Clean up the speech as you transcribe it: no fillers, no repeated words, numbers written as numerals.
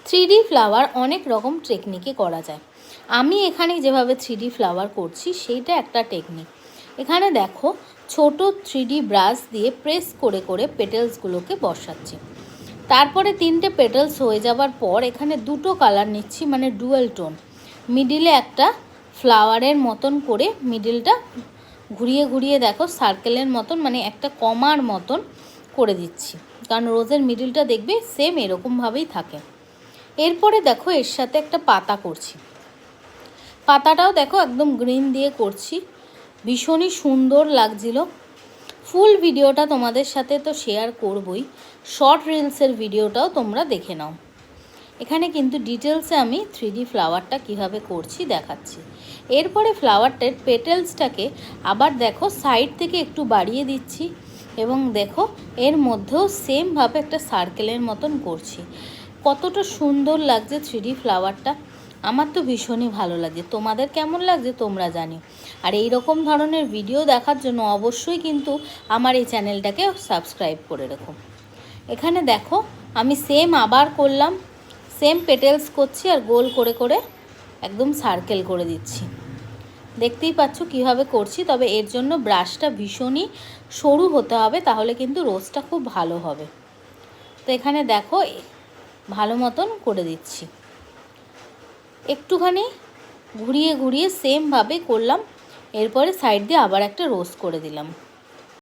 3D flower অনেক রকম টেকনিকে করা যায়। আমি এখানে যেভাবে 3D ফ্লাওয়ার করছি সেইটা একটা টেকনিক। এখানে দেখো ছোট 3D ব্রাশ দিয়ে প্রেস করে করে পেটেলসগুলোকে বসাচ্ছি। তারপরে 3টে পেটেলস হয়ে যাবার পর এখানে দুটো কালার নিচ্ছি, মানে ডুয়াল টোন। মিডিলে একটা ফ্লাওয়ারের মতন করে মিডিলটা ঘুরিয়ে ঘুরিয়ে দেখো সার্কেলের মতন, মানে একটা কমার মতন করে দিচ্ছি, কারণ রোজের মিডিলটা দেখবে সেম এরকমভাবেই থাকে। এরপরে দেখো এর সাথে একটা পাতা করছি। পাতাটাও দেখো একদম গ্রিন দিয়ে করছি, ভীষণই সুন্দর লাগছিল। ফুল ভিডিওটা তোমাদের সাথে তো শেয়ার করবই, শর্ট রিলসের ভিডিওটাও তোমরা দেখে নাও। এখানে কিন্তু ডিটেলসে আমি 3D ফ্লাওয়ারটা কিভাবে করছি দেখাচ্ছি। এরপরে ফ্লাওয়ারটার পেটেলসটাকে আবার দেখো সাইড থেকে একটু বাড়িয়ে দিচ্ছি এবং দেখো এর মধ্যেও সেমভাবে একটা সার্কেলের মতন করছি। কতটা সুন্দর লাগছে 3D ফ্লাওয়ারটা, আমার তো ভীষণই ভালো লাগছে। তোমাদের কেমন লাগছে তোমরা জানি। আর এই রকম ধরনের ভিডিও দেখার জন্য অবশ্যই কিন্তু আমার এই চ্যানেলটাকে সাবস্ক্রাইব করে রেখো। এখানে দেখো আমি সেম আবার করলাম, সেম পেটেলস করছি আর গোল করে করে একদম সার্কেল করে দিচ্ছি। দেখতেই পাচ্ছ কীভাবে করছি, তবে এর জন্য ব্রাশটা ভীষণই সরু হতে হবে, তাহলে কিন্তু রোজটা খুব ভালো হবে। তো এখানে দেখো ভালো মতন করে দিচ্ছি, একটুখানি ঘুরিয়ে ঘুরিয়ে সেমভাবে করলাম। এরপরে সাইড দিয়ে আবার একটা রোজ করে দিলাম।